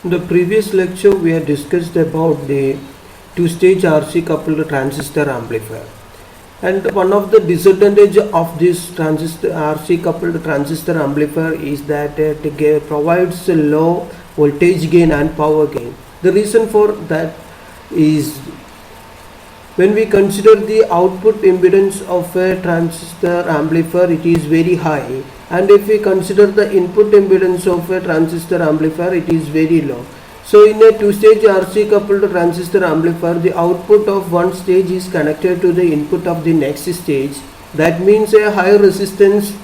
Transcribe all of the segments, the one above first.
In the previous lecture, we had discussed about the two-stage RC coupled transistor amplifier. And one of the disadvantage of this transistor RC coupled transistor amplifier is that it provides a low voltage gain and power gain. The reason for that is when we consider the output impedance of a transistor amplifier, it is very high, and if we consider the input impedance of a transistor amplifier, it is very low. So in a two-stage RC coupled transistor amplifier, the output of one stage is connected to the input of the next stage. That means a high resistance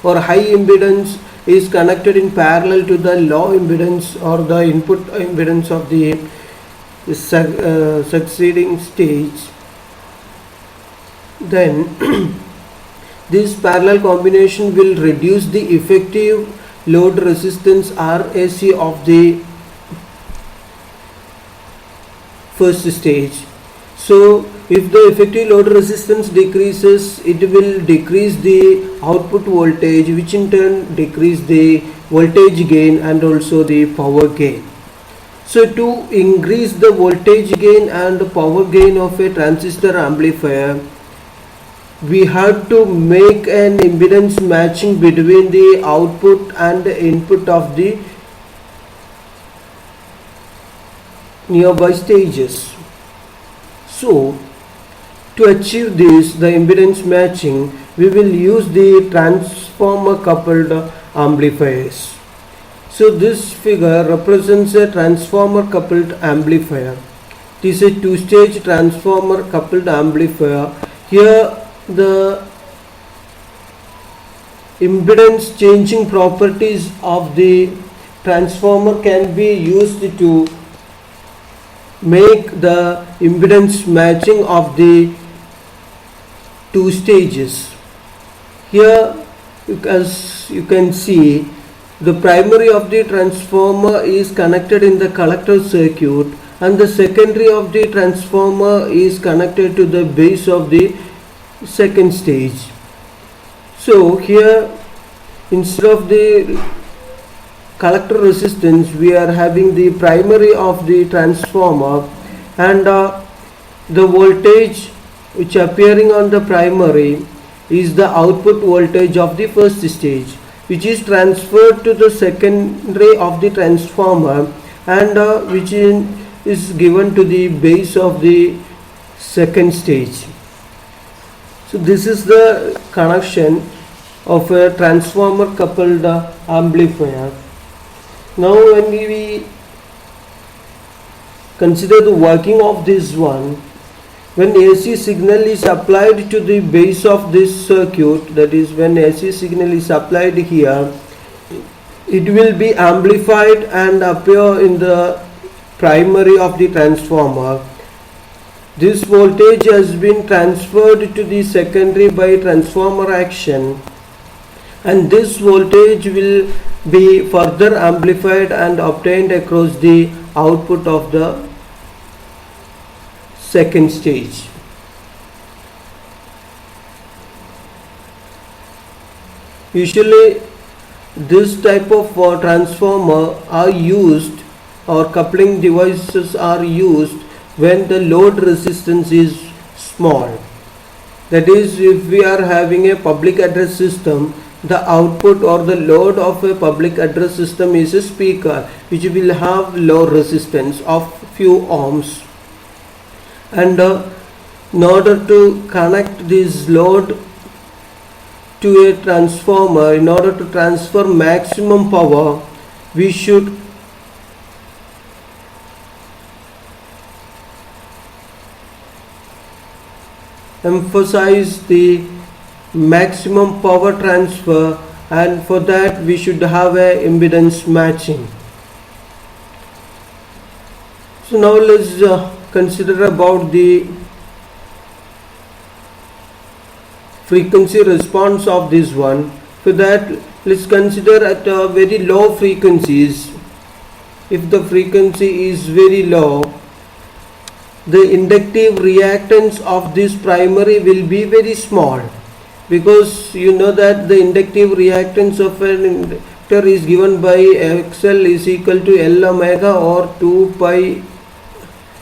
or high impedance is connected in parallel to the low impedance or the input impedance of the succeeding stage. Then this parallel combination will reduce the effective load resistance RAC of the first stage. So if the effective load resistance decreases, it will decrease the output voltage, which in turn decrease the voltage gain and also the power gain. So to increase the voltage gain and power gain of a transistor amplifier, we have to make an impedance matching between the output and the input of the nearby stages. So to achieve this, the impedance matching, we will use the transformer coupled amplifiers. So this figure represents a transformer coupled amplifier. It is a two-stage transformer coupled amplifier. Here the impedance changing properties of the transformer can be used to make the impedance matching of the two stages. Here, as you can see, the primary of the transformer is connected in the collector circuit, and the secondary of the transformer is connected to the base of the second stage. So here, instead of the collector resistance, we are having the primary of the transformer, and the voltage which appearing on the primary is the output voltage of the first stage, which is transferred to the secondary of the transformer, and which is given to the base of the second stage. So this is the connection of a transformer coupled amplifier. Now when we consider the working of this one, when AC signal is applied to the base of this circuit, that is when AC signal is applied here, it will be amplified and appear in the primary of the transformer. This voltage has been transferred to the secondary by transformer action, and this voltage will be further amplified and obtained across the output of the second stage. Usually this type of transformer are used, or coupling devices are used when the load resistance is small. That is, if we are having a public address system, the output or the load of a public address system is a speaker which will have low resistance of few ohms, and in order to connect this load to a transformer, in order to transfer maximum power, we should emphasize the maximum power transfer, and for that we should have a impedance matching. So now let's consider about the frequency response of this one. For that, let's consider at very low frequencies. If the frequency is very low, the inductive reactance of this primary will be very small, because you know that the inductive reactance of a is given by XL is equal to L omega or 2 pi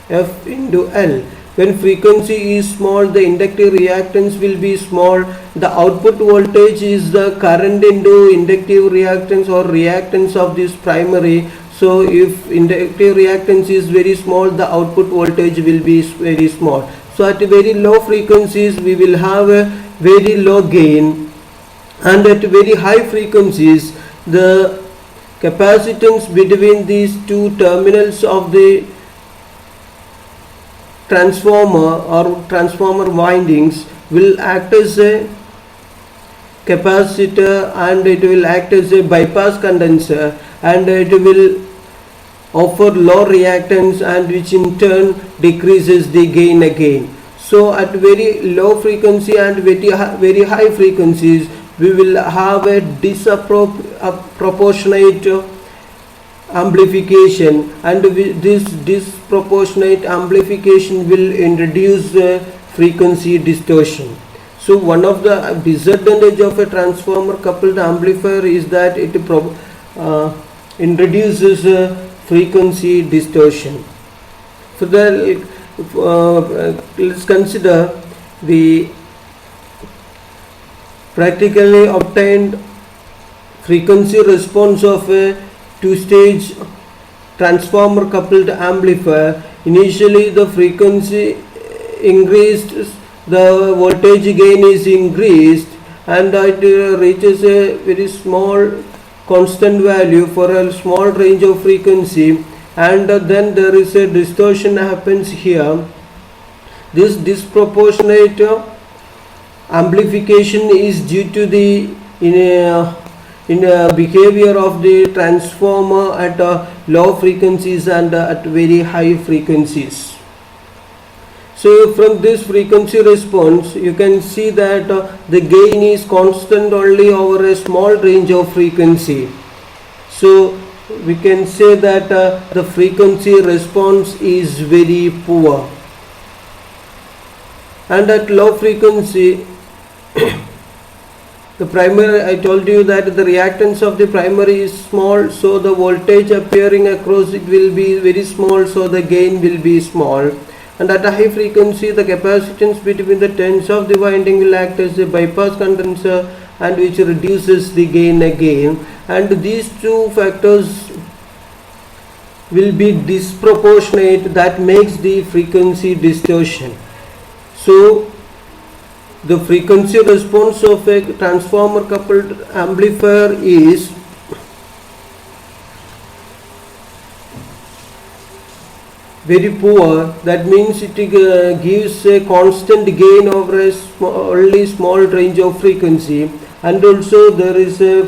F into L. When frequency is small, the inductive reactance will be small. The output voltage is the current into inductive reactance or reactance of this primary. So if inductive reactance is very small, the output voltage will be very small. So at very low frequencies we will have a very low gain, and at very high frequencies the capacitance between these two terminals of the transformer or transformer windings will act as a capacitor, and it will act as a bypass condenser, and it will offer low reactance, and which in turn decreases the gain again. So at very low frequency and very high frequencies we will have a disproportionate amplification, and this disproportionate amplification will introduce frequency distortion. So one of the disadvantage of a transformer coupled amplifier is that it introduces frequency distortion. So let's consider the practically obtained frequency response of a two-stage transformer coupled amplifier. Initially the frequency increased, the voltage gain is increased, and it reaches a very small constant value for a small range of frequency, and then there is a distortion happens here. This disproportionate amplification is due to the behavior of the transformer at low frequencies and at very high frequencies. So from this frequency response you can see that the gain is constant only over a small range of frequency. So we can say that the frequency response is very poor, and at low frequency the primary, I told you that the reactance of the primary is small, so the voltage appearing across it will be very small, so the gain will be small. And at a high frequency the capacitance between the turns of the winding will act as a bypass condenser, and which reduces the gain again, and these two factors will be disproportionate, that makes the frequency distortion. So the frequency response of a transformer coupled amplifier is very poor. That means it gives a constant gain over a only small range of frequency, and also there is a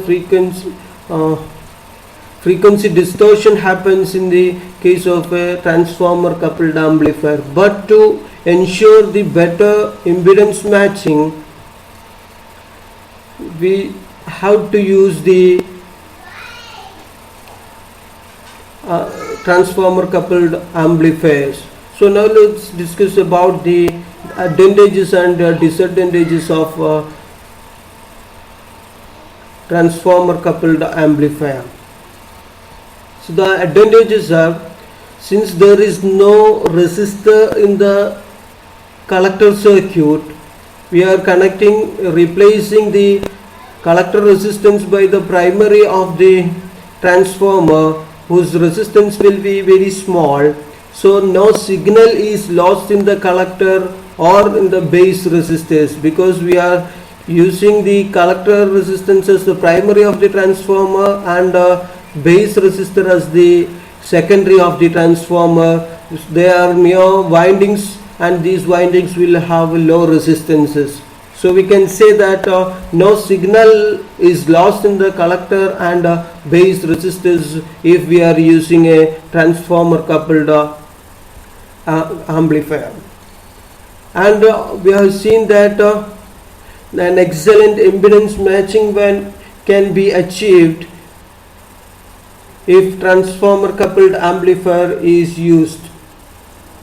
frequency distortion happens in the case of a transformer coupled amplifier. But to ensure the better impedance matching, we have to use the transformer coupled amplifiers. So now let's discuss about the advantages and disadvantages of transformer coupled amplifier. So the advantages are, since there is no resistor in the collector circuit, we are replacing the collector resistance by the primary of the transformer, whose resistance will be very small. So no signal is lost in the collector or in the base resistors, because we are using the collector resistance as the primary of the transformer and base resistor as the secondary of the transformer. They are mere windings, and these windings will have low resistances. So we can say that no signal is lost in the collector and base resistors if we are using a transformer coupled amplifier. And we have seen that an excellent impedance matching can be achieved if transformer coupled amplifier is used.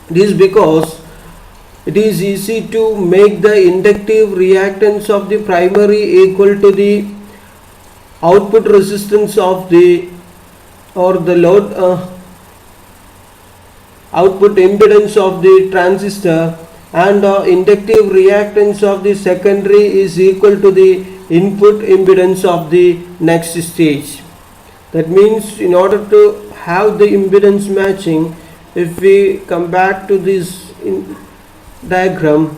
This is because it is easy to make the inductive reactance of the primary equal to the output resistance of the or the load output impedance of the transistor and inductive reactance of the secondary is equal to the input impedance of the next stage. That means in order to have the impedance matching, if we come back to this diagram,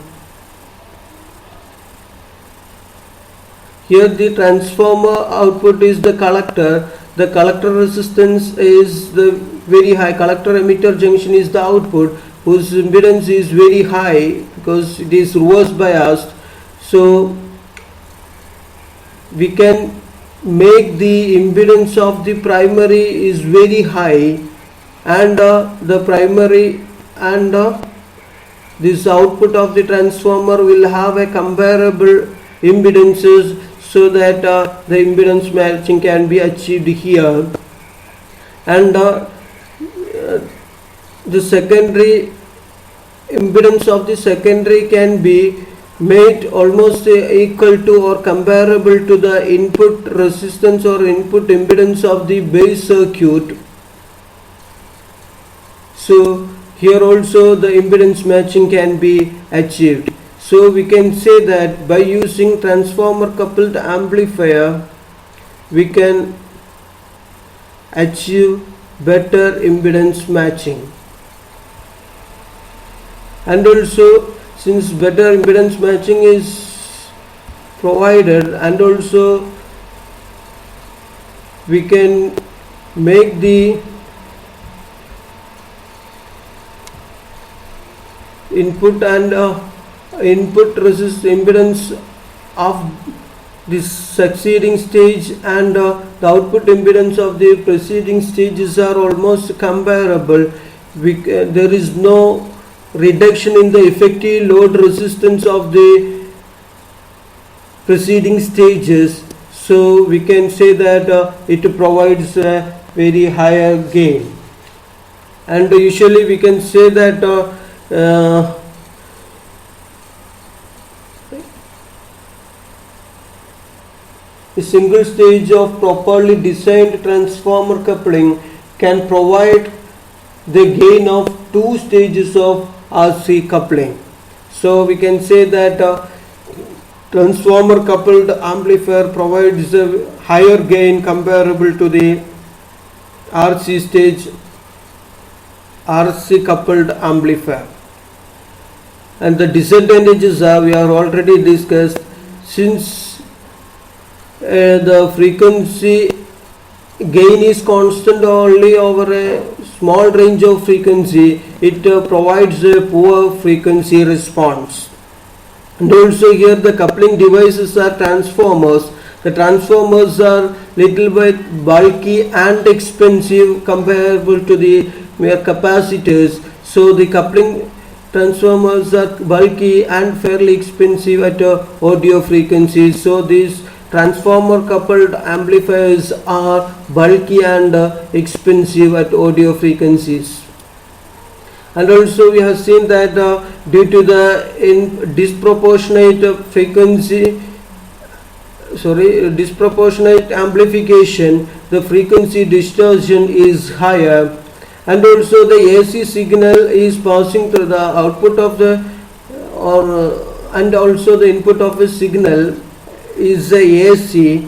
here the transformer output is the collector resistance is the very high, collector emitter junction is the output whose impedance is very high because it is reverse biased. So we can make the impedance of the primary is very high, and the primary and this output of the transformer will have a comparable impedances, so that the impedance matching can be achieved here. And the secondary impedance of the secondary can be made almost equal to or comparable to the input resistance or input impedance of the base circuit. So here also the impedance matching can be achieved. So we can say that by using transformer coupled amplifier we can achieve better impedance matching. And also, since better impedance matching is provided, and also we can make the input and input resist impedance of this succeeding stage and the output impedance of the preceding stages are almost comparable. There is no reduction in the effective load resistance of the preceding stages, so we can say that it provides a very higher gain. And usually we can say that a single stage of properly designed transformer coupling can provide the gain of two stages of RC coupling. So we can say that transformer coupled amplifier provides a higher gain comparable to the RC stage RC coupled amplifier. And the disadvantages are, we are already discussed. Since the frequency gain is constant only over a small range of frequency, it provides a poor frequency response. And also here the coupling devices are transformers. The transformers are little bit bulky and expensive comparable to the mere capacitors. So the coupling transformers are bulky and fairly expensive at audio frequencies. So these transformer coupled amplifiers are bulky and expensive at audio frequencies. And also we have seen that due to the disproportionate amplification, the frequency distortion is higher. And also the AC signal is passing through the output of the and also the input of a signal is the AC.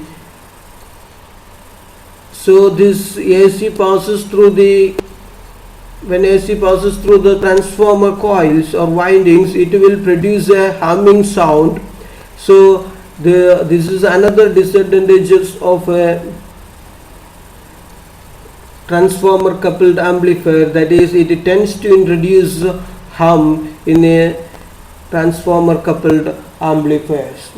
So this AC passes through when AC passes through the transformer coils or windings, it will produce a humming sound. So this is another disadvantages of a transformer coupled amplifier, that is, it tends to introduce hum in a transformer coupled amplifiers.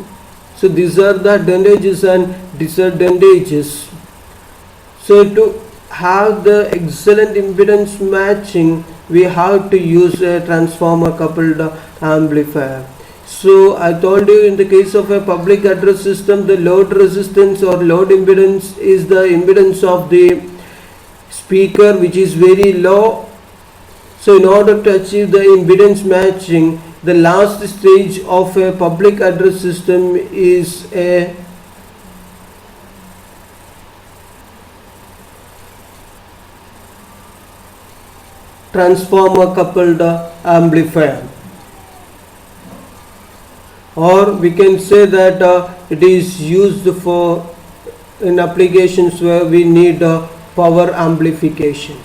So these are the advantages and disadvantages. So to have the excellent impedance matching, we have to use a transformer coupled amplifier. So I told you, in the case of a public address system, the load resistance or load impedance is the impedance of the speaker, which is very low. So in order to achieve the impedance matching, the last stage of a public address system is a transformer coupled amplifier, or we can say that it is used for in applications where we need power amplification.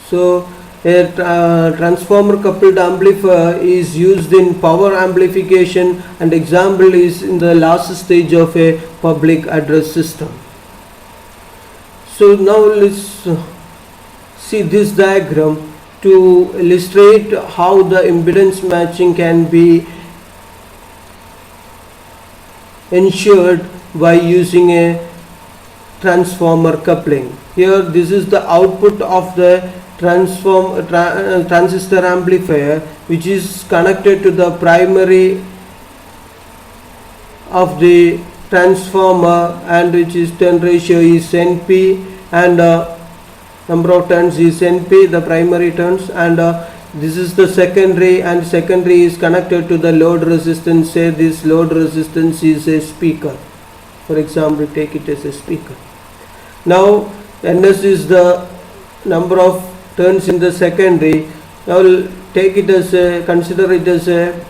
So a transformer coupled amplifier is used in power amplification, and example is in the last stage of a public address system. So now let's see this diagram to illustrate how the impedance matching can be ensured by using a transformer coupling. Here this is the output of the transistor amplifier, which is connected to the primary of the transformer, and which is turn ratio is NP, and number of turns is NP, the primary turns, and this is the secondary, and secondary is connected to the load resistance. Say this load resistance is a speaker, for example, take it as a speaker. Now NS is the number of turns in the secondary. Now take it as a, consider it as a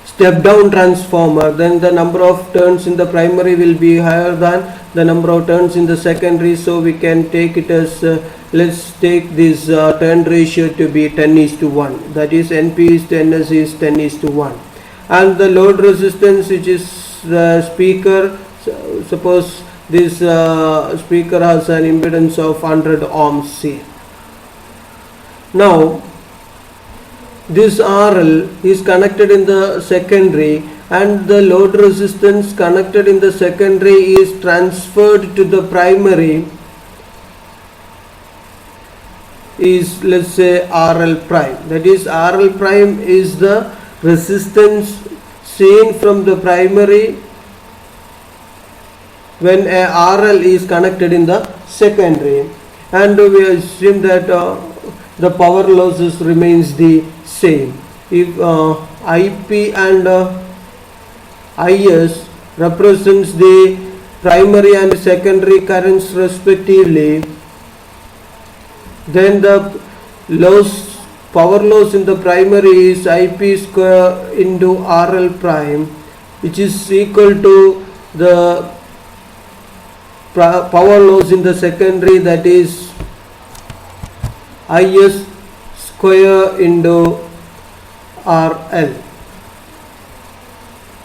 step down transformer, then the number of turns in the primary will be higher than the number of turns in the secondary. So we can take it as let's take this turn ratio to be 10:1, that is NP is to NS is 10:1, and the load resistance, which is the speaker, suppose this speaker has an impedance of 100 ohms C. Now this RL is connected in the secondary, and the load resistance connected in the secondary is transferred to the primary is, let's say, RL prime. That is, RL prime is the resistance seen from the primary when a RL is connected in the secondary, and we assume that the power losses remains the same. If IP and IS represents the primary and secondary currents respectively, then the power loss in the primary is IP square into RL prime, which is equal to the power loss in the secondary, that is IS square into RL.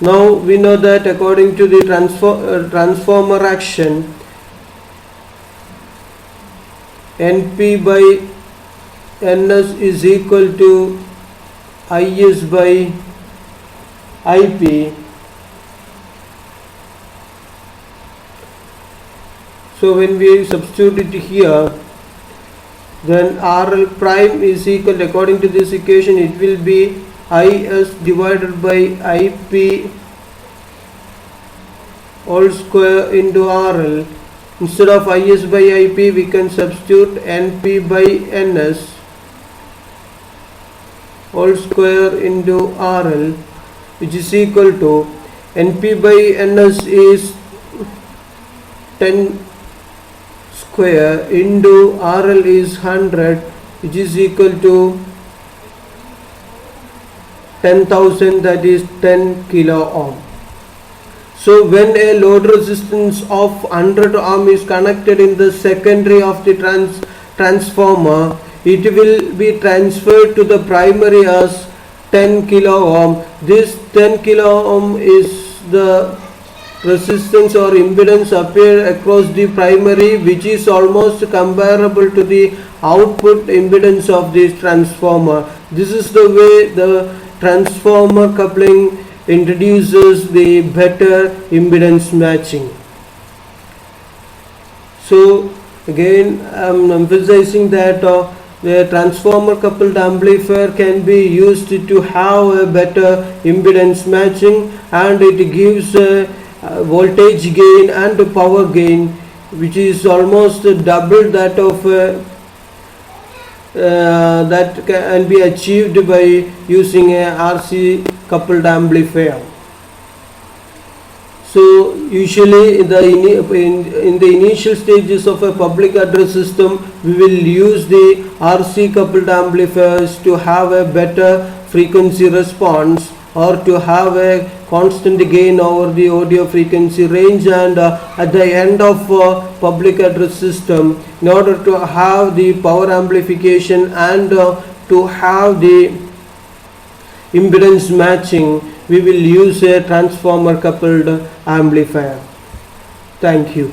Now we know that according to the transformer action, NP by NS is equal to IS by IP. So when we substitute it here, then RL prime is equal, according to this equation, it will be IS divided by IP all square into RL. Instead of IS by IP, we can substitute NP by NS all square into RL, which is equal to NP by NS is 10 square into RL is 100, which is equal to 10,000, that is 10 kilo ohm. So when a load resistance of 100 ohm is connected in the secondary of the transformer, it will be transferred to the primary as 10 kilo ohm. This 10 kilo ohm is the resistance or impedance appear across the primary, which is almost comparable to the output impedance of this transformer. This is the way the transformer coupling introduces the better impedance matching. So again, I am emphasizing that the transformer coupled amplifier can be used to have a better impedance matching, and it gives voltage gain and power gain, which is almost double that of that can be achieved by using a RC coupled amplifier. So usually in the initial stages of a public address system, we will use the RC coupled amplifiers to have a better frequency response, or to have a constant gain over the audio frequency range. And at the end of public address system, in order to have the power amplification and to have the impedance matching, we will use a transformer coupled amplifier. Thank you.